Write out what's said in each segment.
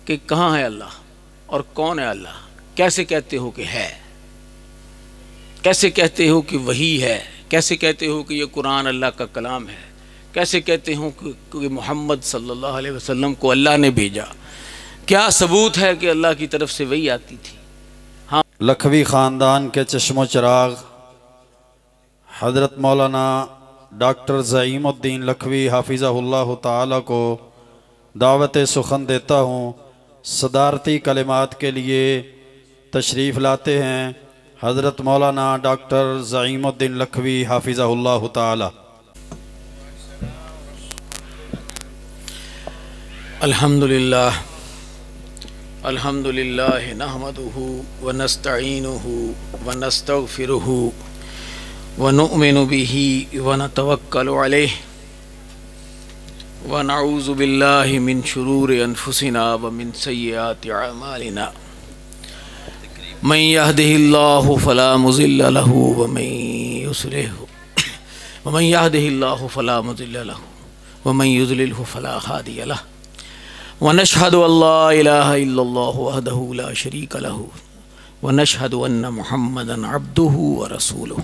کہ کہاں ہے اللہ اور کون ہے اللہ؟ کیسے کہتے ہو کہ ہے؟ کیسے کہتے ہو کہ وہی ہے؟ کیسے کہتے ہو کہ یہ قرآن اللہ کا کلام ہے؟ کیسے کہتے ہو کہ محمد صلی اللہ علیہ وسلم کو اللہ نے بھیجا؟ کیا ثبوت ہے کہ اللہ کی طرف سے وہی آتی تھی؟ ہاں، لکھوی خاندان کے چشم و چراغ حضرت مولانا ڈاکٹر زعیم الدین لکھوی حافظہ اللہ تعالی کو دعوت سخن دیتا ہوں۔ صدارتی کلمات کے لیے تشریف لاتے ہیں حضرت مولانا ڈاکٹر زعیم الدین لکھوی حافظہ اللہ تعالی۔ الحمدللہ الحمدللہ نحمدہ ونستعینہ ونستغفرہ ونؤمن بہ ونتوکل علیہ ونعوذ باللہ من شرور انفسنا ومن سیئات اعمالنا من یہدہ اللہ فلا مضل لہ ومن یہدہ اللہ فلا مضل لہ ومن یضللہ فلا ہادی لہ ونشہد ان لا الہ الا اللہ وحدہ لا شریک لہ ونشہد ان محمدا عبدہ ورسولہ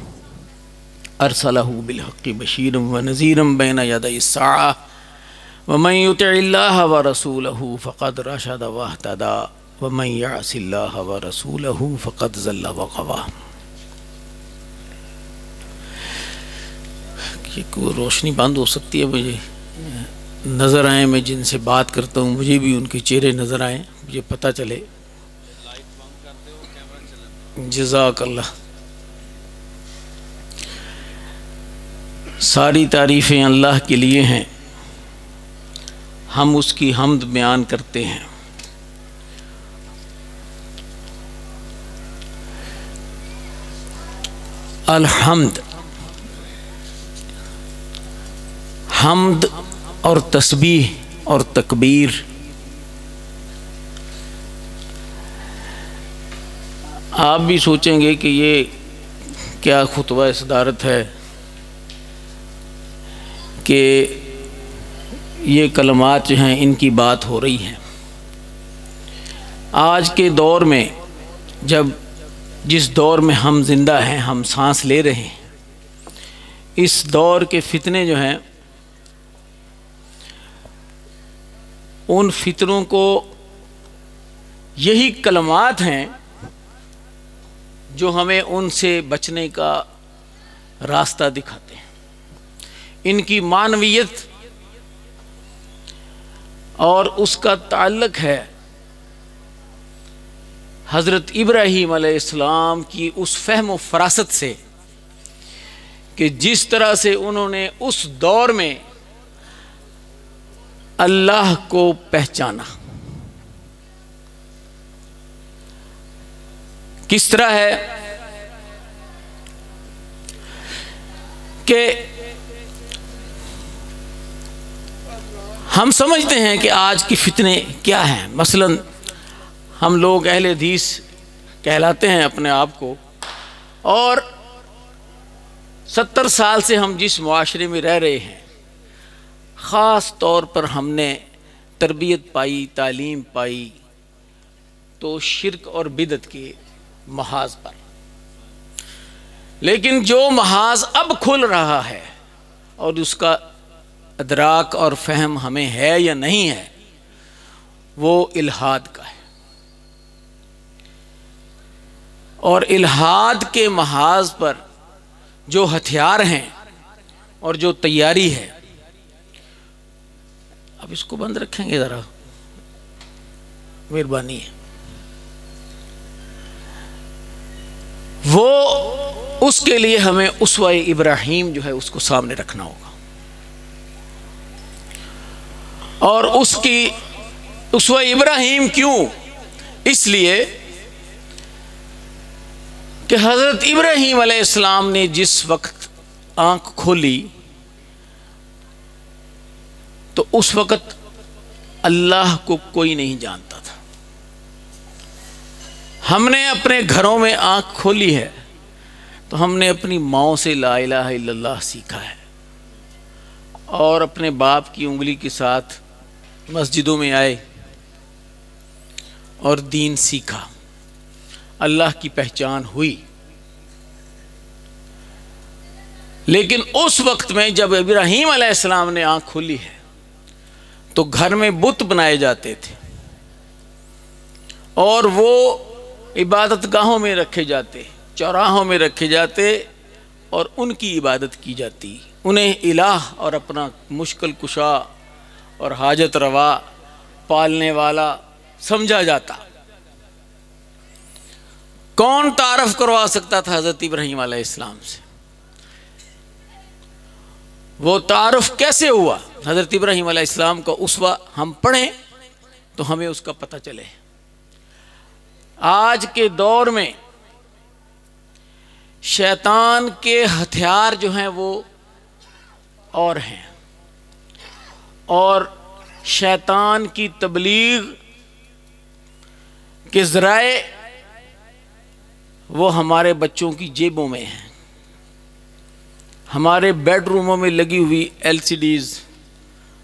ارسلہ بالحق بشیرا ونذیرا بین یدی الساعہ ومن یطع اللہ ورسولہ فقد رشد واہتدی ومن یعص اللہ ورسولہ فقد ضل وغوی۔ کوئی روشنی بند ہو سکتی ہے؟ مجھے نظر آئیں، میں جن سے بات کرتا ہوں مجھے بھی ان کے چہرے نظر آئیں، مجھے پتہ چلے۔ جزاک اللہ۔ ساری تعریفیں اللہ کے لیے ہیں، ہم اس کی حمد بیان کرتے ہیں۔ الحمد، حمد اور تسبیح اور تکبیر، آپ بھی سوچیں گے کہ یہ کیا خطبہ صدارت ہے کہ یہ کلمات جو ہیں ان کی بات ہو رہی ہے۔ آج کے دور میں جس دور میں ہم زندہ ہیں، ہم سانس لے رہے ہیں، اس دور کے فتنے جو ہیں ان فتنوں کو یہی کلمات ہیں جو ہمیں ان سے بچنے کا راستہ دکھاتے ہیں۔ ان کی معنویت اور اس کا تعلق ہے حضرت ابراہیم علیہ السلام کی اس فہم و فراست سے کہ جس طرح سے انہوں نے اس دور میں اللہ کو پہچانا۔ کس طرح ہے کہ ہم سمجھتے ہیں کہ آج کی فتنے کیا ہیں۔ مثلا ہم لوگ اہل حدیث کہلاتے ہیں اپنے آپ کو، اور 70 سال سے ہم جس معاشرے میں رہ رہے ہیں، خاص طور پر ہم نے تربیت پائی، تعلیم پائی تو شرک اور بدعت کے محاذ پر۔ لیکن جو محاذ اب کھل رہا ہے اور اس کا ادراک اور فہم ہمیں ہے یا نہیں ہے، وہ الحاد کا ہے۔ اور الحاد کے محاذ پر جو ہتھیار ہیں اور جو تیاری ہے، اب اس کو بند رکھیں گے ذرا، مہربانی ہے، وہ اس کے لیے ہمیں اسوہ ابراہیم جو ہے اس کو سامنے رکھنا ہوگا۔ اور اس کی اسوہ ابراہیم کیوں؟ اس لیے کہ حضرت ابراہیم علیہ السلام نے جس وقت آنکھ کھولی تو اس وقت اللہ کو کوئی نہیں جانتا تھا۔ ہم نے اپنے گھروں میں آنکھ کھولی ہے تو ہم نے اپنی ماں سے لا الہ الا اللہ سیکھا ہے، اور اپنے باپ کی انگلی کے ساتھ مسجدوں میں آئے اور دین سیکھا، اللہ کی پہچان ہوئی۔ لیکن اس وقت میں جب ابراہیم علیہ السلام نے آنکھ کھولی ہے تو گھر میں بت بنائے جاتے تھے اور وہ عبادت گاہوں میں رکھے جاتے، چوراہوں میں رکھے جاتے اور ان کی عبادت کی جاتی، انہیں الہ اور اپنا مشکل کشا اور حاجت روا، پالنے والا سمجھا جاتا۔ کون تعارف کروا سکتا تھا حضرت ابراہیم علیہ السلام سے؟ وہ تعارف کیسے ہوا؟ حضرت ابراہیم علیہ السلام کا اسوہ ہم پڑھیں تو ہمیں اس کا پتہ چلے۔ آج کے دور میں شیطان کے ہتھیار جو ہیں وہ اور ہیں، اور شیطان کی تبلیغ کے ذرائع وہ ہمارے بچوں کی جیبوں میں ہیں، ہمارے بیڈ روموں میں لگی ہوئی ایل سی ڈیز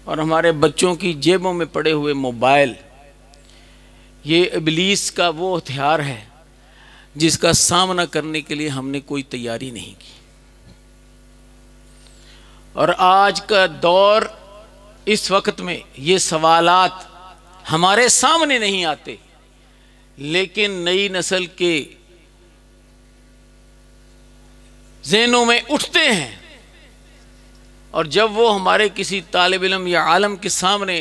اور ہمارے بچوں کی جیبوں میں پڑے ہوئے موبائل، یہ ابلیس کا وہ ہتھیار ہے جس کا سامنا کرنے کے لیے ہم نے کوئی تیاری نہیں کی۔ اور آج کا دور، اس وقت میں یہ سوالات ہمارے سامنے نہیں آتے، لیکن نئی نسل کے ذہنوں میں اٹھتے ہیں، اور جب وہ ہمارے کسی طالب علم یا عالم کے سامنے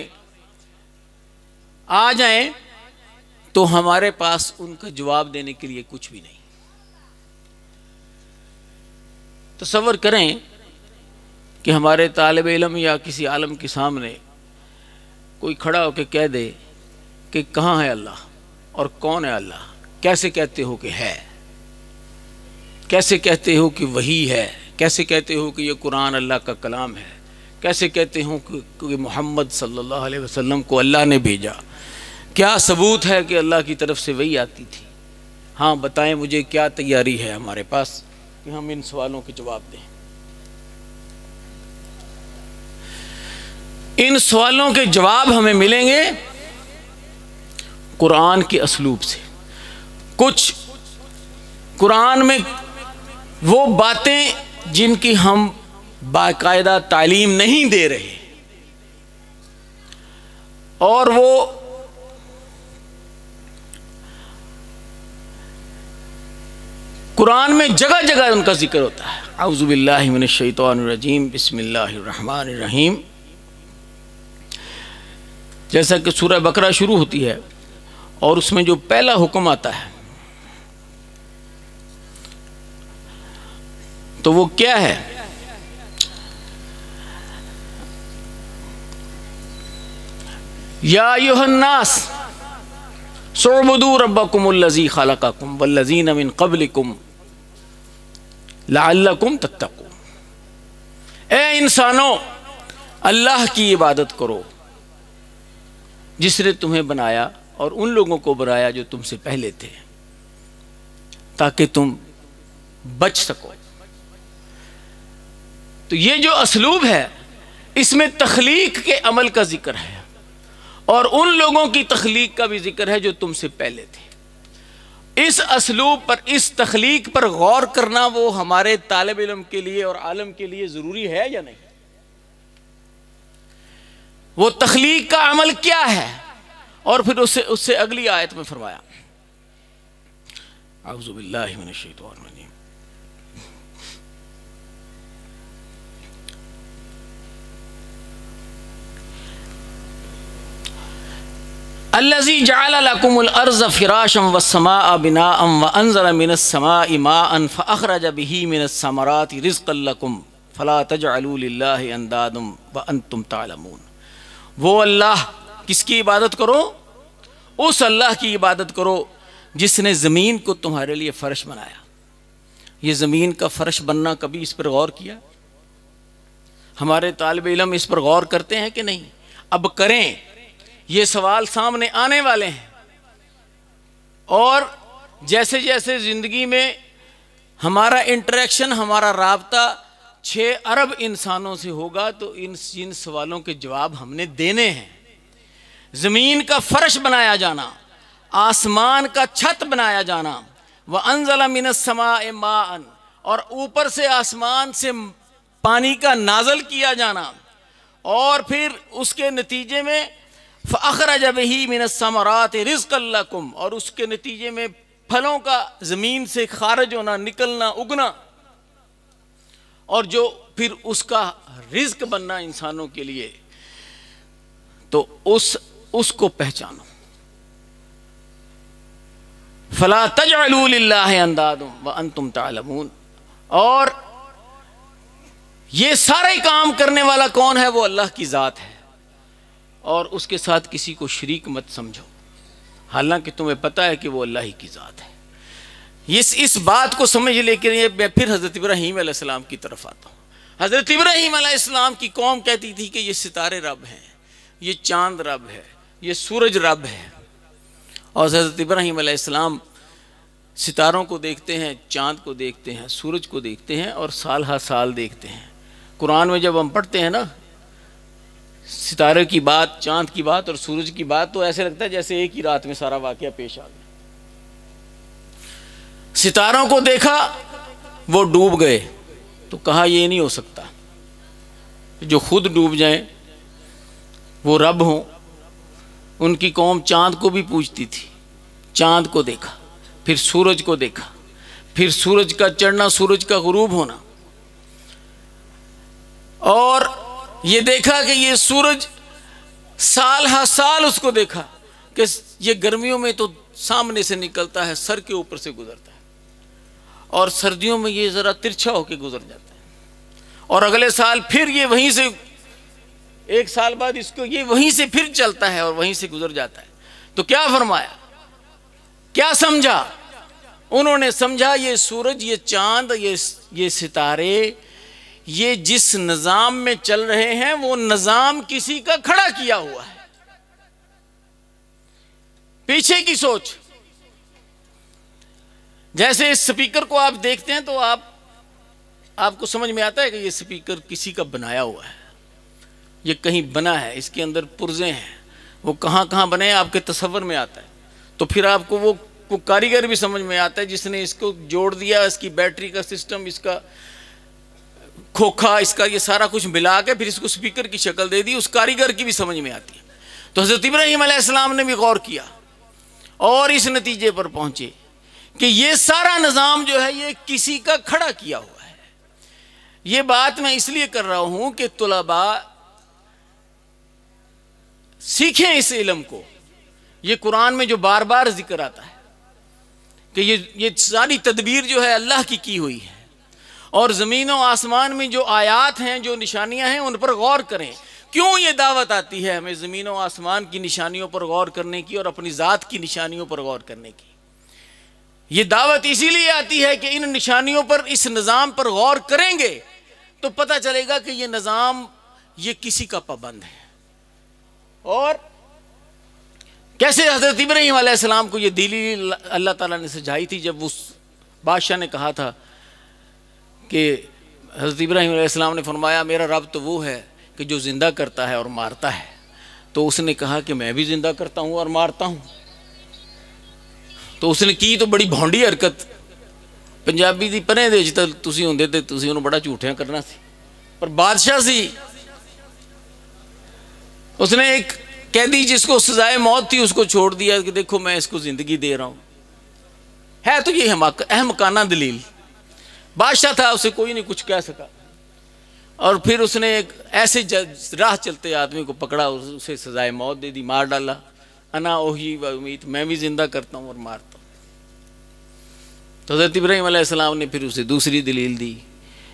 آ جائیں تو ہمارے پاس ان کا جواب دینے کے لیے کچھ بھی نہیں۔ تصور کریں کہ ہمارے طالب علم یا کسی عالم کے سامنے کوئی کھڑا ہو کے کہہ دے کہ کہاں ہے اللہ اور کون ہے اللہ، کیسے کہتے ہو کہ ہے، کیسے کہتے ہو کہ وحی ہے، کیسے کہتے ہو کہ یہ قرآن اللہ کا کلام ہے، کیسے کہتے ہو کہ محمد صلی اللہ علیہ وسلم کو اللہ نے بھیجا، کیا ثبوت ہے کہ اللہ کی طرف سے وحی آتی تھی؟ ہاں بتائیں مجھے کیا تیاری ہے ہمارے پاس کہ ہم ان سوالوں کے جواب دیں؟ ان سوالوں کے جواب ہمیں ملیں گے قرآن کے اسلوب سے۔ کچھ قرآن میں وہ باتیں جن کی ہم باقاعدہ تعلیم نہیں دے رہے، اور وہ قرآن میں جگہ جگہ ان کا ذکر ہوتا ہے۔ اعوذ باللہ من الشیطان الرجیم، بسم اللہ الرحمن الرحیم، جیسا کہ سورہ بقرہ شروع ہوتی ہے اور اس میں جو پہلا حکم آتا ہے تو وہ کیا ہے؟ یا ایھا الناس اعبدوا ربکم الذی خلقکم والذین من قبلکم لعلکم تتقون۔ اے انسانوں، اللہ کی عبادت کرو جس نے تمہیں بنایا اور ان لوگوں کو بنایا جو تم سے پہلے تھے، تاکہ تم بچ سکو۔ تو یہ جو اسلوب ہے اس میں تخلیق کے عمل کا ذکر ہے اور ان لوگوں کی تخلیق کا بھی ذکر ہے جو تم سے پہلے تھے۔ اس اسلوب پر، اس تخلیق پر غور کرنا وہ ہمارے طالب علم کے لیے اور عالم کے لیے ضروری ہے یا نہیں؟ وہ تخلیق کا عمل کیا ہے؟ اور پھر اس سے اگلی آیت میں فرمایا اعوذ باللہ من الشیطان الرجیم، الذی جعل لکم الارض فراشا والسماء بناء وانزل من السماء ماء فاخرج به من الثمرات رزقا لکم فلا تجعلوا للہ اندادا وانتم تعلمون۔ وہ اللہ، کس کی عبادت کرو؟ اس اللہ کی عبادت کرو جس نے زمین کو تمہارے لیے فرش بنایا۔ یہ زمین کا فرش بننا کبھی اس پر غور کیا؟ ہمارے طالب علم اس پر غور کرتے ہیں کہ نہیں؟ اب کریں، یہ سوال سامنے آنے والے ہیں، اور جیسے جیسے زندگی میں ہمارا انٹریکشن، ہمارا رابطہ 6 ارب انسانوں سے ہوگا تو ان سوالوں کے جواب ہم نے دینے ہیں۔ زمین کا فرش بنایا جانا، آسمان کا چھت بنایا جانا، وَأَنزَلَ مِنَ السَّمَاءِ مَاءً، اور اوپر سے آسمان سے پانی کا نازل کیا جانا، اور پھر اس کے نتیجے میں فَأَخْرَجَ بِهِ مِنَ الثَّمَرَاتِ رِزْقًا لَكُمْ، اور اس کے نتیجے میں پھلوں کا زمین سے خارج ہونا، نکلنا، اگنا، اور جو پھر اس کا رزق بننا انسانوں کے لیے، تو اس کو پہچانو۔ فَلَا تَجْعَلُوا لِلَّهِ أَنْدَادًا وَأَنْتُمْ تَعْلَمُونَ، اور یہ سارے کام کرنے والا کون ہے؟ وہ اللہ کی ذات ہے، اور اس کے ساتھ کسی کو شریک مت سمجھو، حالانکہ تمہیں پتہ ہے کہ وہ اللہ ہی کی ذات ہے۔ اس بات کو سمجھ لے کے میں پھر حضرت ابراہیم علیہ السلام کی طرف آتا ہوں۔ حضرت ابراہیم علیہ السلام کی قوم کہتی تھی کہ یہ ستارے رب ہیں، یہ چاند رب ہے، یہ سورج رب ہے، اور حضرت ابراہیم علیہ السلام ستاروں کو دیکھتے ہیں، چاند کو دیکھتے ہیں، سورج کو دیکھتے ہیں، اور سال ہر سال دیکھتے ہیں۔ قرآن میں جب ہم پڑھتے ہیں نا ستارے کی بات، چاند کی بات اور سورج کی بات، تو ایسے لگتا ہے جیسے ایک ہی رات میں سارا واقعہ پیش آ گیا۔ ستاروں کو دیکھا، وہ ڈوب گئے، تو کہا یہ نہیں ہو سکتا، جو خود ڈوب جائیں وہ رب ہوں۔ ان کی قوم چاند کو بھی پوجتی تھی، چاند کو دیکھا، پھر سورج کو دیکھا، پھر سورج کا چڑھنا، سورج کا غروب ہونا، اور یہ دیکھا کہ یہ سورج سال ہر سال اس کو دیکھا کہ یہ گرمیوں میں تو سامنے سے نکلتا ہے، سر کے اوپر سے گزرتا ہے، اور سردیوں میں یہ ذرا ترچھا ہو کے گزر جاتا ہے، اور اگلے سال پھر یہ وہیں سے، ایک سال بعد اس کو یہ وہیں سے پھر چلتا ہے اور وہیں سے گزر جاتا ہے۔ تو کیا فرمایا، کیا سمجھا؟ انہوں نے سمجھا یہ سورج، یہ چاند، یہ ستارے، یہ جس نظام میں چل رہے ہیں وہ نظام کسی کا کھڑا کیا ہوا ہے۔ پیچھے کی سوچ، جیسے اس سپیکر کو آپ دیکھتے ہیں تو آپ کو سمجھ میں آتا ہے کہ یہ سپیکر کسی کا بنایا ہوا ہے، یہ کہیں بنا ہے، اس کے اندر پرزے ہیں، وہ کہاں کہاں بنے آپ کے تصور میں آتا ہے، تو پھر آپ کو وہ کاریگر بھی سمجھ میں آتا ہے جس نے اس کو جوڑ دیا، اس کی بیٹری کا سسٹم، اس کا کھوکھا، اس کا یہ سارا کچھ ملا کے پھر اس کو سپیکر کی شکل دے دی، اس کاریگر کی بھی سمجھ میں آتی ہے۔ تو حضرت ابراہیم علیہ السلام نے بھی غور کیا اور اس نتیجے پر پہنچے کہ یہ سارا نظام جو ہے یہ کسی کا کھڑا کیا ہوا ہے۔ یہ بات میں اس لیے کر رہا ہوں کہ طلباء سیکھیں اس علم کو۔ یہ قرآن میں جو بار بار ذکر آتا ہے کہ یہ ساری تدبیر جو ہے اللہ کی ہوئی ہے، اور زمین و آسمان میں جو آیات ہیں، جو نشانیاں ہیں، ان پر غور کریں۔ کیوں یہ دعوت آتی ہے ہمیں زمین و آسمان کی نشانیوں پر غور کرنے کی اور اپنی ذات کی نشانیوں پر غور کرنے کی؟ یہ دعوت اسی لیے آتی ہے کہ ان نشانیوں پر، اس نظام پر غور کریں گے تو پتہ چلے گا کہ یہ نظام یہ کسی کا پابند ہے۔ اور کیسے حضرت ابراہیم علیہ السلام کو یہ دلیل اللہ تعالیٰ نے سجائی تھی جب اس بادشاہ نے کہا تھا کہ حضرت ابراہیم علیہ السلام نے فرمایا میرا رب تو وہ ہے کہ جو زندہ کرتا ہے اور مارتا ہے، تو اس نے کہا کہ میں بھی زندہ کرتا ہوں اور مارتا ہوں۔ تو اس نے کی تو بڑی بھونڈی حرکت، پنجابی دی پنے دے تسی ہوندے تے تسی انہوں بڑا جھوٹیاں کرنا سی، پر بادشاہ سی، اس نے ایک قیدی جس کو سزائے موت تھی اس کو چھوڑ دیا کہ دیکھو میں اس کو زندگی دے رہا ہوں۔ ہے تو یہ احمقانہ دلیل، بادشاہ تھا، اسے کوئی نہیں کچھ کہہ سکا، اور پھر اس نے ایک ایسے راہ چلتے آدمی کو پکڑا، اسے سزائے موت دے دی، مار ڈالا۔ انا اوہی و امیت، میں بھی زندہ کرتا ہوں اور مارتا ہوں۔ تو حضرت ابراہیم علیہ السلام نے پھر اسے دوسری دلیل دی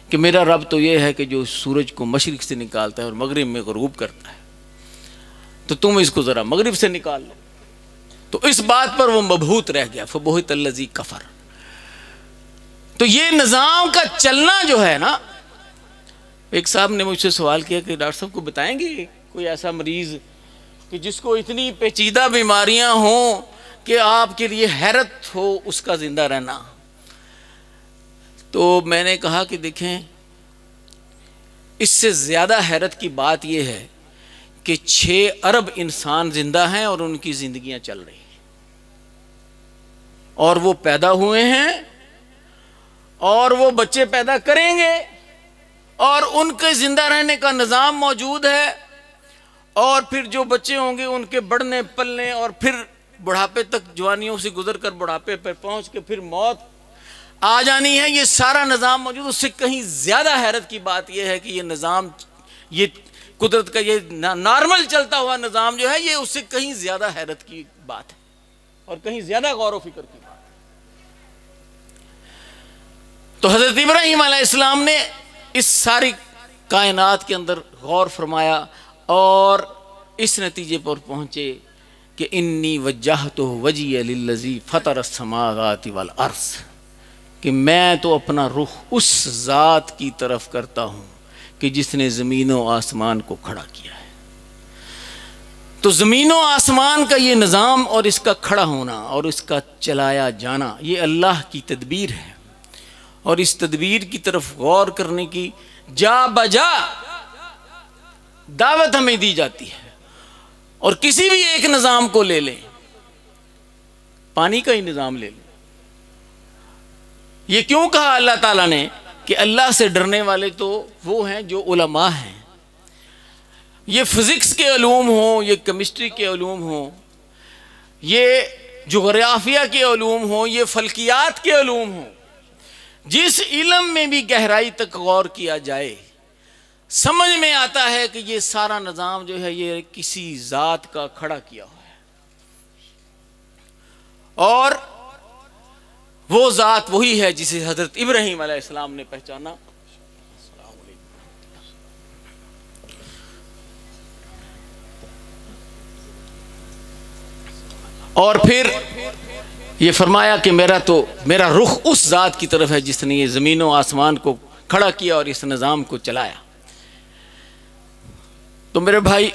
کہ میرا رب تو یہ ہے کہ جو سورج کو مشرق سے نکالتا ہے اور مغرب میں غروب کرتا ہے، تو تم اس کو ذرا مغرب سے نکال لو۔ تو اس بات پر وہ مبہوت رہ گیا، فبہت الذی کفر۔ تو یہ نظام کا چلنا جو ہے نا، ایک صاحب نے مجھ سے سوال کیا کہ ڈاکٹر صاحب کو بتائیں گے کوئی ایسا مریض کہ جس کو اتنی پیچیدہ بیماریاں ہوں کہ آپ کے لیے حیرت ہو اس کا زندہ رہنا؟ تو میں نے کہا کہ دیکھیں، اس سے زیادہ حیرت کی بات یہ ہے کہ 6 ارب انسان زندہ ہیں اور ان کی زندگیاں چل رہی ہیں۔ اور وہ پیدا ہوئے ہیں اور وہ بچے پیدا کریں گے اور ان کے زندہ رہنے کا نظام موجود ہے، اور پھر جو بچے ہوں گے ان کے بڑھنے پلنے اور پھر بڑھاپے تک، جوانیوں سے گزر کر بڑھاپے پر پہنچ کے پھر موت آ جانی ہے، یہ سارا نظام موجود۔ اس سے کہیں زیادہ حیرت کی بات یہ ہے کہ یہ نظام، یہ قدرت کا یہ نارمل چلتا ہوا نظام جو ہے، یہ اس سے کہیں زیادہ حیرت کی بات ہے اور کہیں زیادہ غور و فکر کی بات ہے۔ تو حضرت ابراہیم علیہ السلام نے اس ساری کائنات کے اندر غور فرمایا اور اس نتیجے پر پہنچے کہ انی وجہت وجہی للذی فطر السماوات والارض، کہ میں تو اپنا رخ اس ذات کی طرف کرتا ہوں کہ جس نے زمین و آسمان کو کھڑا کیا ہے۔ تو زمین و آسمان کا یہ نظام اور اس کا کھڑا ہونا اور اس کا چلایا جانا، یہ اللہ کی تدبیر ہے، اور اس تدبیر کی طرف غور کرنے کی جا بجا دعوت ہمیں دی جاتی ہے۔ اور کسی بھی ایک نظام کو لے لیں، پانی کا ہی نظام لے لیں، یہ کیوں کہا اللہ تعالیٰ نے کہ اللہ سے ڈرنے والے تو وہ ہیں جو علماء ہیں۔ یہ فزکس کے علوم ہوں، یہ کیمسٹری کے علوم ہوں، یہ جغرافیہ کے علوم ہوں، یہ فلکیات کے علوم ہوں، جس علم میں بھی گہرائی تک غور کیا جائے سمجھ میں آتا ہے کہ یہ سارا نظام جو ہے یہ کسی ذات کا کھڑا کیا ہوا ہے، اور وہ ذات وہی ہے جسے حضرت ابراہیم علیہ السلام نے پہچانا۔ اور پھر یہ فرمایا کہ میرا رخ اس ذات کی طرف ہے جس نے یہ زمین و آسمان کو کھڑا کیا اور اس نظام کو چلایا۔ تو میرے بھائی،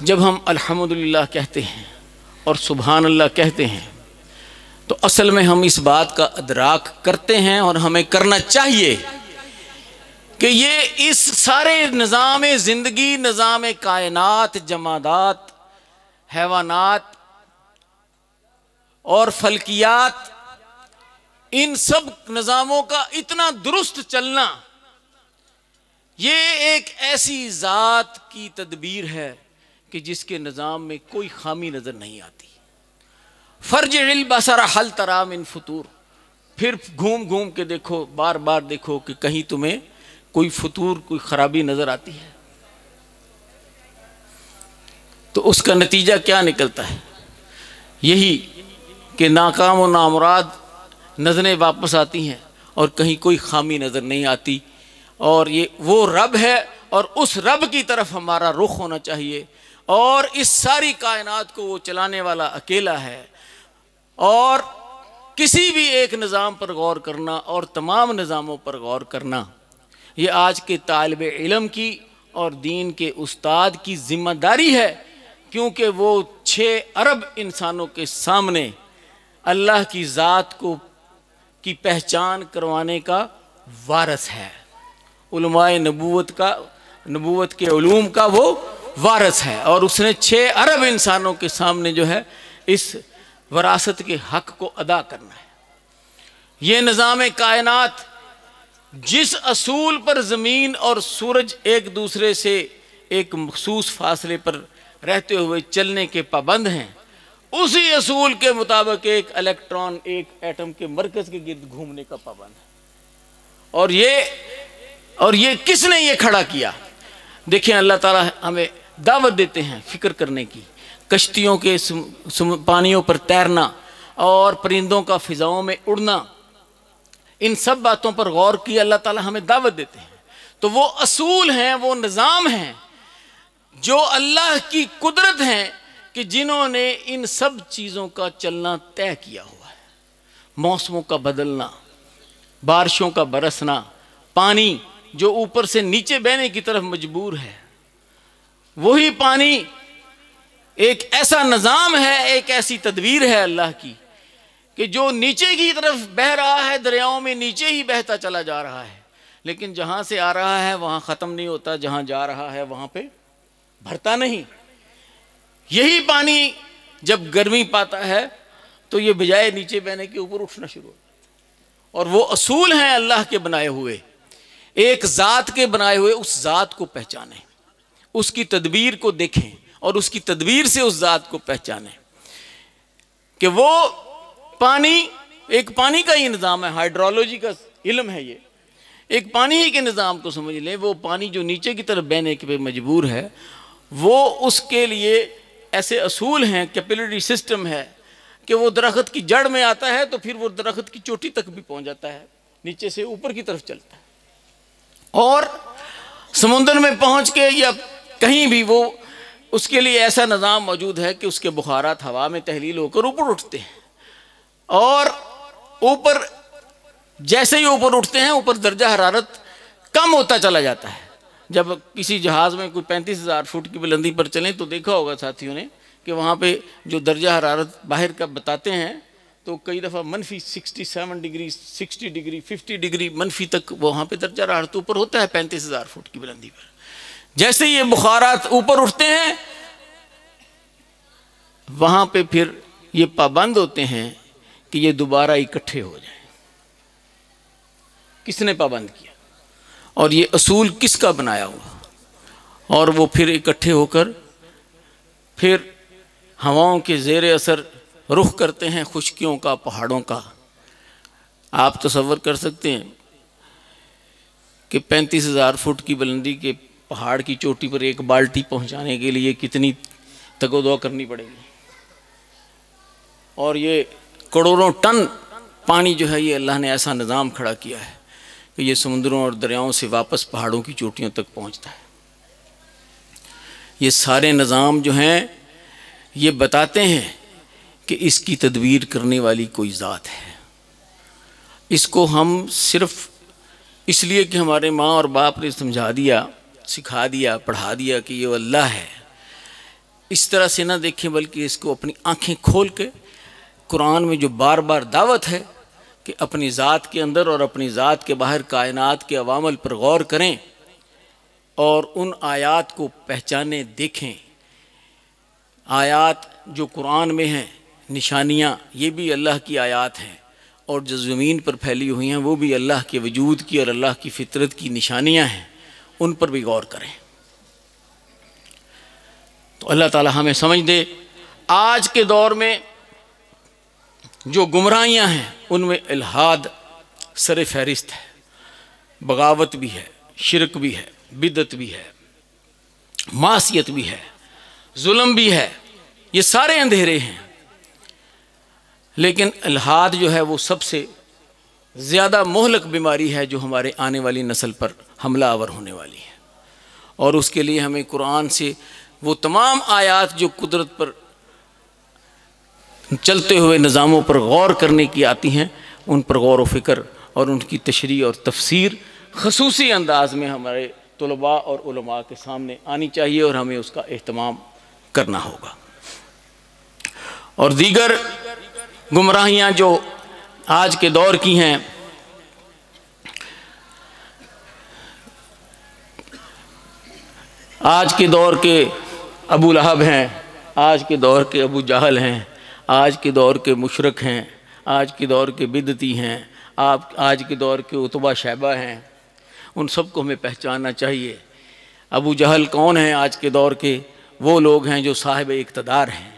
جب ہم الحمدللہ کہتے ہیں اور سبحان اللہ کہتے ہیں تو اصل میں ہم اس بات کا ادراک کرتے ہیں، اور ہمیں کرنا چاہیے کہ یہ اس سارے نظام زندگی، نظام کائنات، جمادات، حیوانات اور فلکیات، ان سب نظاموں کا اتنا درست چلنا، یہ ایک ایسی ذات کی تدبیر ہے کہ جس کے نظام میں کوئی خامی نظر نہیں آتی۔ فرجع البصر هل تری من فطور، پھر گھوم گھوم کے دیکھو، بار بار دیکھو کہ کہیں تمہیں کوئی فطور، کوئی خرابی نظر آتی ہے۔ تو اس کا نتیجہ کیا نکلتا ہے؟ یہی کہ ناکام و نامراد نظریں واپس آتی ہیں اور کہیں کوئی خامی نظر نہیں آتی، اور یہ وہ رب ہے اور اس رب کی طرف ہمارا رخ ہونا چاہیے، اور اس ساری کائنات کو وہ چلانے والا اکیلا ہے۔ اور کسی بھی ایک نظام پر غور کرنا اور تمام نظاموں پر غور کرنا، یہ آج کے طالب علم کی اور دین کے استاد کی ذمہ داری ہے، کیونکہ وہ 6 ارب انسانوں کے سامنے اللہ کی ذات کی پہچان کروانے کا وارث ہے، علماء نبوت کے علوم کا وہ وارث ہے، اور اس نے 6 ارب انسانوں کے سامنے جو ہے اس وراثت کے حق کو ادا کرنا ہے۔ یہ نظام کائنات جس اصول پر زمین اور سورج ایک دوسرے سے ایک مخصوص فاصلے پر رہتے ہوئے چلنے کے پابند ہیں، اسی اصول کے مطابق ایک الیکٹران ایک ایٹم کے مرکز کے گرد گھومنے کا پابند ہے۔ اور یہ کس نے یہ کھڑا کیا؟ دیکھیں، اللہ تعالیٰ ہمیں دعوت دیتے ہیں فکر کرنے کی، کشتیوں کے پانیوں پر تیرنا اور پرندوں کا فضاؤں میں اڑنا، ان سب باتوں پر غور کی اللہ تعالیٰ ہمیں دعوت دیتے ہیں۔ تو وہ اصول ہیں، وہ نظام ہیں جو اللہ کی قدرت ہیں کہ جنہوں نے ان سب چیزوں کا چلنا طے کیا ہوا ہے۔ موسموں کا بدلنا، بارشوں کا برسنا، پانی جو اوپر سے نیچے بہنے کی طرف مجبور ہے، وہی پانی ایک ایسا نظام ہے، ایک ایسی تدبیر ہے اللہ کی کہ جو نیچے کی طرف بہہ رہا ہے، دریاؤں میں نیچے ہی بہتا چلا جا رہا ہے، لیکن جہاں سے آ رہا ہے وہاں ختم نہیں ہوتا، جہاں جا رہا ہے وہاں پہ بھرتا نہیں۔ یہی پانی جب گرمی پاتا ہے تو یہ بجائے نیچے بہنے کے اوپر اٹھنا شروع ہو. اور وہ اصول ہیں اللہ کے بنائے ہوئے، ایک ذات کے بنائے ہوئے، اس ذات کو پہچانیں، اس کی تدبیر کو دیکھیں اور اس کی تدبیر سے اس ذات کو پہچانیں کہ وہ پانی، ایک پانی کا ہی نظام ہے، ہائیڈرولوجی کا علم ہے، یہ ایک پانی ہی کے نظام کو سمجھ لیں. وہ پانی جو نیچے کی طرف بہنے کے پہ مجبور ہے، وہ اس کے لیے ایسے اصول ہیں، کیپلری سسٹم ہے کہ وہ درخت کی جڑ میں آتا ہے تو پھر وہ درخت کی چوٹی تک بھی پہنچ جاتا ہے، نیچے سے اوپر کی طرف چلتا ہے، اور سمندر میں پہنچ کے یا کہیں بھی وہ اس کے لیے ایسا نظام موجود ہے کہ اس کے بخارات ہوا میں تحلیل ہو کر اوپر اٹھتے ہیں، اور اوپر جیسے ہی اوپر اٹھتے ہیں اوپر درجہ حرارت کم ہوتا چلا جاتا ہے. جب کسی جہاز میں کوئی 35,000 فٹ کی بلندی پر چلیں تو دیکھا ہوگا ساتھیوں نے کہ وہاں پہ جو درجہ حرارت باہر کا بتاتے ہیں تو کئی دفعہ -67 ڈگری، 60 ڈگری، 50 ڈگری منفی تک وہاں پہ درجہ حرارت اوپر ہوتا ہے 35,000 فٹ کی بلندی پر. جیسے یہ بخارات اوپر اٹھتے ہیں وہاں پہ پھر یہ پابند ہوتے ہیں کہ یہ دوبارہ اکٹھے ہو جائیں. کس نے پابند کیا؟ اور یہ اصول کس کا بنایا ہوا؟ اور وہ پھر اکٹھے ہو کر پھر ہواؤں کے زیر اثر رخ کرتے ہیں خشکیوں کا، پہاڑوں کا. آپ تصور کر سکتے ہیں کہ 35,000 فٹ کی بلندی کے پہاڑ کی چوٹی پر ایک بالٹی پہنچانے کے لیے کتنی تگ و دو کرنی پڑے گی، اور یہ کروڑوں ٹن پانی جو ہے یہ اللہ نے ایسا نظام کھڑا کیا ہے کہ یہ سمندروں اور دریاؤں سے واپس پہاڑوں کی چوٹیوں تک پہنچتا ہے. یہ سارے نظام جو ہیں یہ بتاتے ہیں کہ اس کی تدبیر کرنے والی کوئی ذات ہے. اس کو ہم صرف اس لیے کہ ہمارے ماں اور باپ نے سمجھا دیا، سکھا دیا، پڑھا دیا کہ یہ اللہ ہے، اس طرح سے نہ دیکھیں، بلکہ اس کو اپنی آنکھیں کھول کے قرآن میں جو بار بار دعوت ہے کہ اپنی ذات کے اندر اور اپنی ذات کے باہر کائنات کے عوامل پر غور کریں اور ان آیات کو پہچانے، دیکھیں. آیات جو قرآن میں ہیں، نشانیاں، یہ بھی اللہ کی آیات ہیں، اور جو زمین پر پھیلی ہوئی ہیں وہ بھی اللہ کے وجود کی اور اللہ کی فطرت کی نشانیاں ہیں، ان پر بھی غور کریں. تو اللہ تعالی ہمیں سمجھ دے. آج کے دور میں جو گمراہیاں ہیں ان میں الحاد سر فہرست ہے، بغاوت بھی ہے، شرک بھی ہے، بدعت بھی ہے، معصیت بھی ہے، ظلم بھی ہے، یہ سارے اندھیرے ہیں. لیکن الحاد جو ہے وہ سب سے زیادہ مہلک بیماری ہے جو ہمارے آنے والی نسل پر حملہ آور ہونے والی ہے، اور اس کے لیے ہمیں قرآن سے وہ تمام آیات جو قدرت پر چلتے ہوئے نظاموں پر غور کرنے کی آتی ہیں، ان پر غور و فکر اور ان کی تشریح اور تفسیر خصوصی انداز میں ہمارے طلباء اور علماء کے سامنے آنی چاہیے، اور ہمیں اس کا اہتمام کرنا ہوگا. اور دیگر گمراہیاں جو آج کے دور کی ہیں، آج کے دور کے ابو لہب ہیں، آج کے دور کے ابو جہل ہیں، آج کے دور کے مشرک ہیں، آج کے دور کے بدعتی ہیں، آج کے دور کے عتبہ شیبہ ہیں. ان سب کو ہمیں پہچاننا چاہیے. ابو جہل کون ہیں آج کے دور کے؟ وہ لوگ ہیں جو صاحب اقتدار ہیں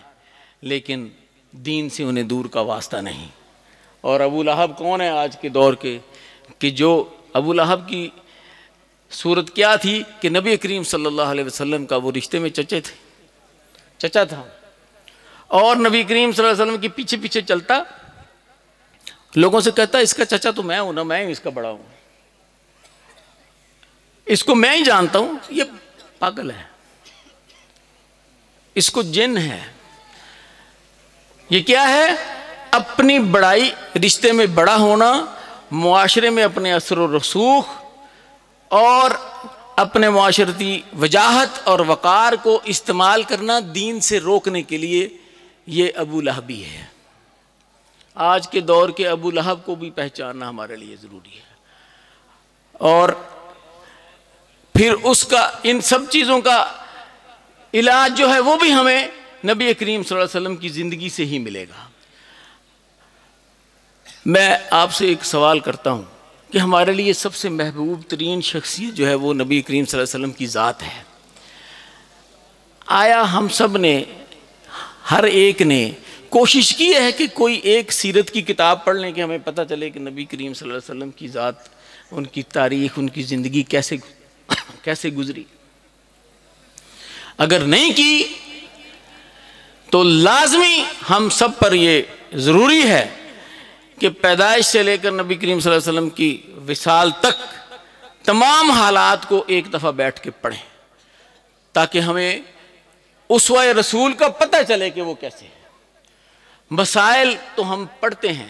لیکن دین سے انہیں دور کا واسطہ نہیں. اور ابو لہب کون ہیں آج کے دور کے؟ کہ جو ابو لہب کی صورت کیا تھی کہ نبی کریم صلی اللہ علیہ وسلم کا وہ رشتے میں چچا تھا، اور نبی کریم صلی اللہ علیہ وسلم کے پیچھے پیچھے چلتا، لوگوں سے کہتا اس کا چچا تو میں ہوں نا، میں اس کا بڑا ہوں، اس کو میں ہی جانتا ہوں، یہ پاگل ہے، اس کو جن ہے. یہ کیا ہے؟ اپنی بڑائی، رشتے میں بڑا ہونا، معاشرے میں اپنے اثر و رسوخ اور اپنے معاشرتی وجاہت اور وقار کو استعمال کرنا دین سے روکنے کے لیے، یہ ابو لہبی ہے. آج کے دور کے ابو لہب کو بھی پہچاننا ہمارے لیے ضروری ہے، اور پھر اس کا، ان سب چیزوں کا علاج جو ہے وہ بھی ہمیں نبی کریم صلی اللہ علیہ وسلم کی زندگی سے ہی ملے گا. میں آپ سے ایک سوال کرتا ہوں کہ ہمارے لیے سب سے محبوب ترین شخصیت جو ہے وہ نبی کریم صلی اللہ علیہ وسلم کی ذات ہے. آیا ہم سب نے، ہر ایک نے کوشش کی ہے کہ کوئی ایک سیرت کی کتاب پڑھ لیں کہ ہمیں پتہ چلے کہ نبی کریم صلی اللہ علیہ وسلم کی ذات، ان کی تاریخ، ان کی زندگی کیسے گزری؟ اگر نہیں کی تو لازمی ہم سب پر یہ ضروری ہے کہ پیدائش سے لے کر نبی کریم صلی اللہ علیہ وسلم کی وصال تک تمام حالات کو ایک دفعہ بیٹھ کے پڑھیں، تاکہ ہمیں اسوہ رسول کا پتہ چلے کہ وہ کیسے ہے. مسائل تو ہم پڑھتے ہیں،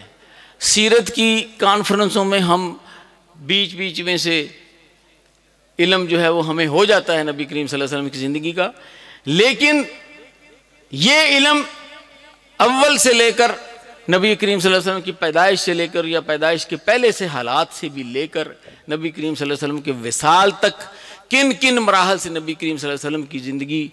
سیرت کی کانفرنسوں میں ہم بیچ میں سے علم جو ہے وہ ہمیں ہو جاتا ہے نبی کریم صلی اللہ علیہ وسلم کی زندگی کا، لیکن یہ علم اول سے لے کر نبی کریم صلی اللہ علیہ وسلم کی پیدائش سے لے کر یا پیدائش کے پہلے سے حالات سے بھی لے کر نبی کریم صلی اللہ علیہ وسلم کے وصال تک کن مراحل سے نبی کریم صلی اللہ علیہ وسلم کی زندگی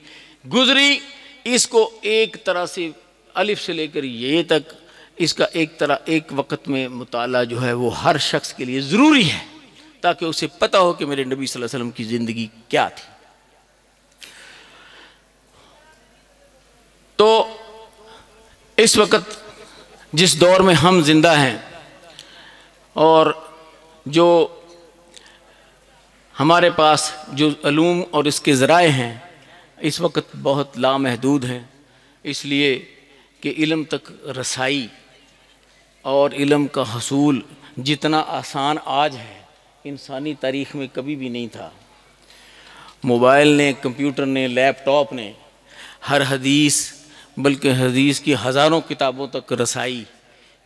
گزری، اس کو ایک طرح سے الف سے لے کر یہ تک اس کا ایک وقت میں مطالعہ جو ہے وہ ہر شخص کے لیے ضروری ہے، تاکہ اسے پتہ ہو کہ میرے نبی صلی اللہ علیہ وسلم کی زندگی کیا تھی. تو اس وقت جس دور میں ہم زندہ ہیں اور جو ہمارے پاس جو علوم اور اس کے ذرائع ہیں اس وقت بہت لامحدود ہیں، اس لیے کہ علم تک رسائی اور علم کا حصول جتنا آسان آج ہے انسانی تاریخ میں کبھی بھی نہیں تھا. موبائل نے، کمپیوٹر نے، لیپ ٹاپ نے ہر حدیث، بلکہ حدیث کی ہزاروں کتابوں تک رسائی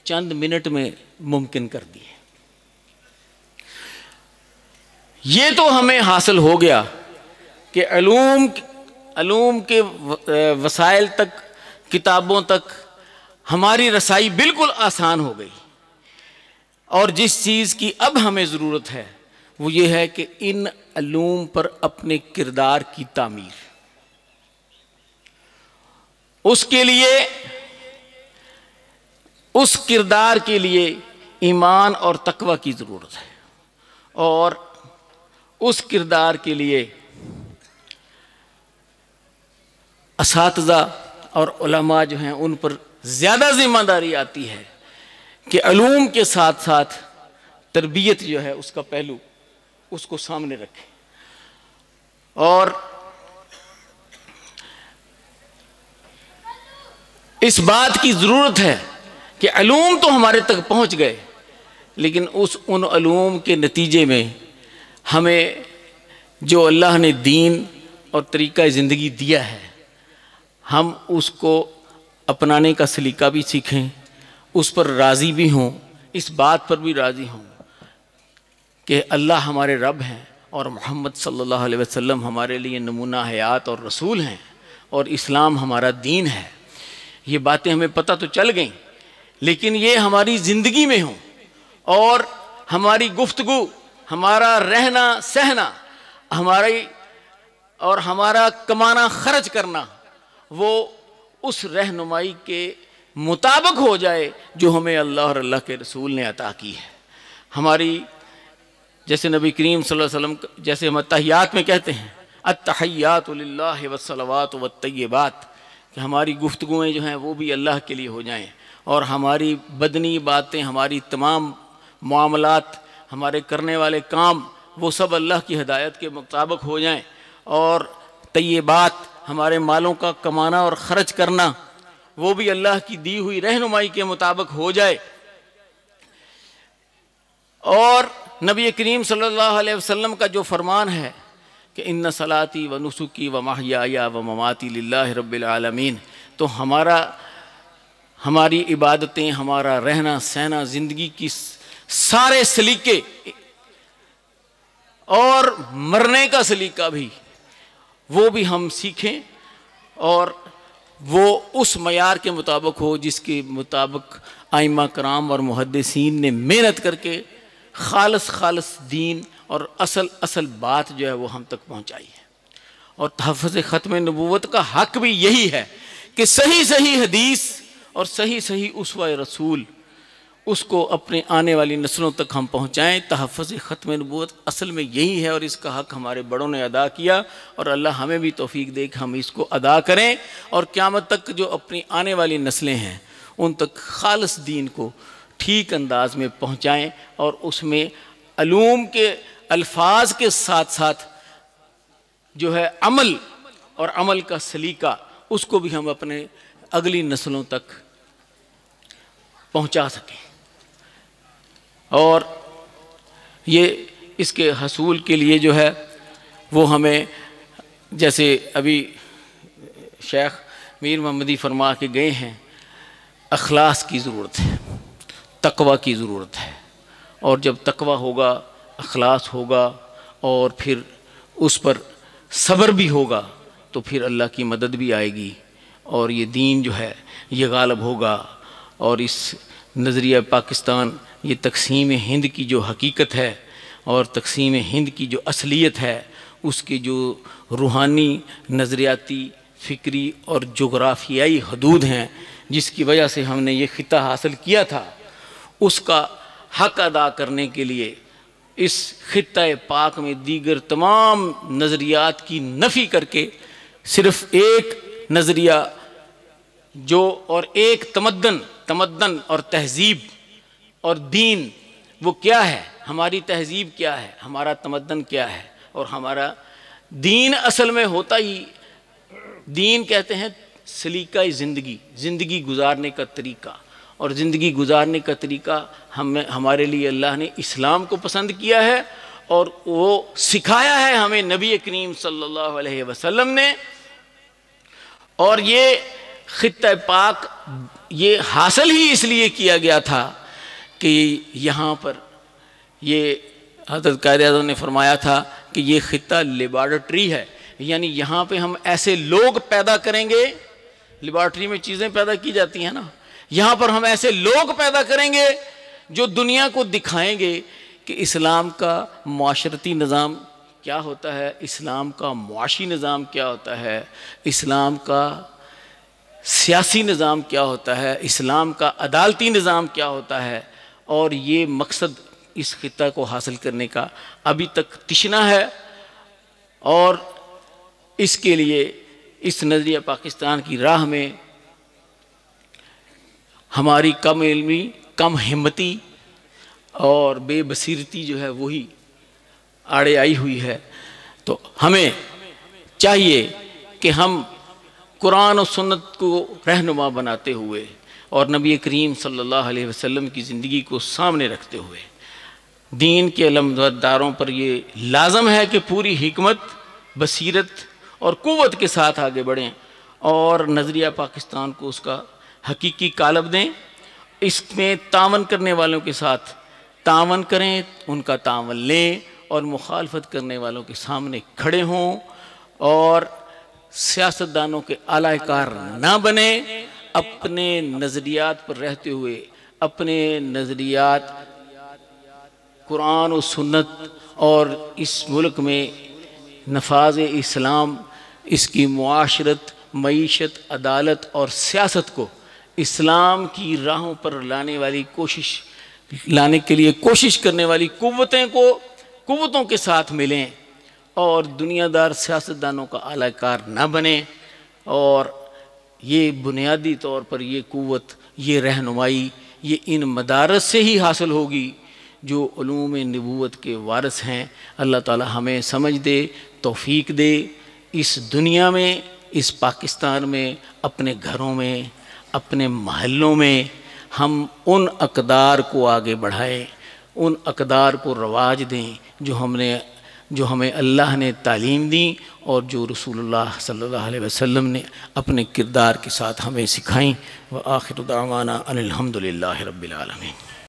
چند منٹ میں ممکن کر دی ہے. یہ تو ہمیں حاصل ہو گیا کہ علوم کے وسائل تک، کتابوں تک ہماری رسائی بالکل آسان ہو گئی. اور جس چیز کی اب ہمیں ضرورت ہے وہ یہ ہے کہ ان علوم پر اپنے کردار کی تعمیر، اس کے لیے، اس کردار کے لیے ایمان اور تقوی کی ضرورت ہے، اور اس کردار کے لیے اساتذہ اور علماء جو ہیں ان پر زیادہ ذمہ داری آتی ہے کہ علوم کے ساتھ ساتھ تربیت جو ہے اس کا پہلو اس کو سامنے رکھیں. اور اس بات کی ضرورت ہے کہ علوم تو ہمارے تک پہنچ گئے، لیکن ان علوم کے نتیجے میں ہمیں جو اللہ نے دین اور طریقہ زندگی دیا ہے ہم اس کو اپنانے کا سلیقہ بھی سیکھیں، اس پر راضی بھی ہوں، اس بات پر بھی راضی ہوں کہ اللہ ہمارے رب ہیں اور محمد صلی اللہ علیہ وسلم ہمارے لیے نمونہ حیات اور رسول ہیں اور اسلام ہمارا دین ہے. یہ باتیں ہمیں پتہ تو چل گئیں، لیکن یہ ہماری زندگی میں ہوں اور ہماری گفتگو، ہمارا رہنا سہنا، ہمارا کمانا خرچ کرنا وہ اس رہنمائی کے مطابق ہو جائے جو ہمیں اللہ اور اللہ کے رسول نے عطا کی ہے. ہماری، جیسے نبی کریم صلی اللہ علیہ وسلم، جیسے ہم تحیات میں کہتے ہیں التحیات للہ والصلوات والطیبات، کہ ہماری گفتگویں جو ہیں وہ بھی اللہ کے لیے ہو جائیں، اور ہماری بدنی باتیں، ہماری تمام معاملات، ہمارے کرنے والے کام وہ سب اللہ کی ہدایت کے مطابق ہو جائیں، اور طیبات، ہمارے مالوں کا کمانا اور خرچ کرنا وہ بھی اللہ کی دی ہوئی رہنمائی کے مطابق ہو جائے. اور نبی کریم صلی اللہ علیہ وسلم کا جو فرمان ہے کہ ان صلاتی و نسکی و محیای و مماتی للہ رب العالمین، تو ہماری عبادتیں، ہمارا رہنا سہنا، زندگی کی سارے سلیقے اور مرنے کا سلیقہ بھی وہ بھی ہم سیکھیں، اور وہ اس معیار کے مطابق ہو جس کے مطابق ائمہ کرام اور محدثین نے محنت کر کے خالص دین اور اصل بات جو ہے وہ ہم تک پہنچائی ہے. اور تحفظ ختم نبوت کا حق بھی یہی ہے کہ صحیح حدیث اور صحیح اسوہ رسول، اس کو اپنے آنے والی نسلوں تک ہم پہنچائیں۔ تحفظ ختم نبوت اصل میں یہی ہے، اور اس کا حق ہمارے بڑوں نے ادا کیا، اور اللہ ہمیں بھی توفیق دے کہ ہم اس کو ادا کریں، اور قیامت تک جو اپنی آنے والی نسلیں ہیں ان تک خالص دین کو ٹھیک انداز میں پہنچائیں، اور اس میں علوم کے الفاظ کے ساتھ ساتھ جو ہے عمل اور عمل کا سلیقہ، اس کو بھی ہم اپنے اگلی نسلوں تک پہنچا سکیں۔ اور یہ اس کے حصول کے لیے جو ہے وہ ہمیں، جیسے ابھی شیخ میر محمدی فرما کے گئے ہیں، اخلاص کی ضرورت ہے، تقوی کی ضرورت ہے، اور جب تقوی ہوگا، اخلاص ہوگا، اور پھر اس پر صبر بھی ہوگا، تو پھر اللہ کی مدد بھی آئے گی، اور یہ دین جو ہے یہ غالب ہوگا، اور اس نظریہ پاکستان، یہ تقسیم ہند کی جو حقیقت ہے اور تقسیم ہند کی جو اصلیت ہے، اس کے جو روحانی، نظریاتی، فکری اور جغرافیائی حدود ہیں جس کی وجہ سے ہم نے یہ خطہ حاصل کیا تھا، اس کا حق ادا کرنے کے لیے اس خطہ پاک میں دیگر تمام نظریات کی نفی کر کے صرف ایک نظریہ جو، اور ایک تمدن اور تہذیب اور دین، وہ کیا ہے، ہماری تہذیب کیا ہے، ہمارا تمدن کیا ہے، اور ہمارا دین اصل میں ہوتا ہی، دین کہتے ہیں سلیقہ زندگی گزارنے کا طریقہ، اور زندگی گزارنے کا طریقہ ہمارے لیے اللہ نے اسلام کو پسند کیا ہے، اور وہ سکھایا ہے ہمیں نبی کریم صلی اللہ علیہ وسلم نے۔ اور یہ خطہ پاک یہ حاصل ہی اس لیے کیا گیا تھا کہ یہاں پر یہ حضرت قائد اعظم نے فرمایا تھا کہ یہ خطہ لیبارٹری ہے، یعنی یہاں پہ ہم ایسے لوگ پیدا کریں گے، لیبارٹری میں چیزیں پیدا کی جاتی ہیں نا، یہاں پر ہم ایسے لوگ پیدا کریں گے جو دنیا کو دکھائیں گے کہ اسلام کا معاشرتی نظام کیا ہوتا ہے، اسلام کا معاشی نظام کیا ہوتا ہے، اسلام کا سیاسی نظام کیا ہوتا ہے، اسلام کا عدالتی نظام کیا ہوتا ہے۔ اور یہ مقصد اس خطہ کو حاصل کرنے کا ابھی تک تشنا ہے، اور اس کے لیے اس نظریہ پاکستان کی راہ میں ہماری کم علمی، کم ہمتی اور بے بصیرتی جو ہے وہی آڑے آئی ہوئی ہے۔ تو ہمیں چاہیے کہ ہم قرآن و سنت کو رہنما بناتے ہوئے اور نبی کریم صلی اللہ علیہ وسلم کی زندگی کو سامنے رکھتے ہوئے دین کے علمبرداروں پر یہ لازم ہے کہ پوری حکمت، بصیرت اور قوت کے ساتھ آگے بڑھیں، اور نظریہ پاکستان کو اس کا حقیقی قالب دیں۔ اس میں تعاون کرنے والوں کے ساتھ تعاون کریں، ان کا تعاون لیں، اور مخالفت کرنے والوں کے سامنے کھڑے ہوں، اور سیاستدانوں کے اعلی کار نہ بنیں، اپنے نظریات پر رہتے ہوئے اپنے نظریات قرآن و سنت اور اس ملک میں نفاذ اسلام، اس کی معاشرت، معیشت، عدالت اور سیاست کو اسلام کی راہوں پر لانے کے لیے کوشش کرنے والی قوتوں کے ساتھ ملیں، اور دنیا دار سیاستدانوں کا اعلی کار نہ بنیں۔ اور یہ بنیادی طور پر یہ قوت، یہ رہنمائی، یہ ان مدارس سے ہی حاصل ہوگی جو علوم نبوت کے وارث ہیں۔ اللہ تعالی ہمیں سمجھ دے، توفیق دے، اس دنیا میں، اس پاکستان میں، اپنے گھروں میں، اپنے محلوں میں ہم ان اقدار کو آگے بڑھائیں، ان اقدار کو رواج دیں جو ہمیں اللہ نے تعلیم دی، اور جو رسول اللہ صلی اللہ علیہ وسلم نے اپنے کردار کے ساتھ ہمیں سکھائیں۔ وآخر دعوانا ان الحمد للہ رب العالمین۔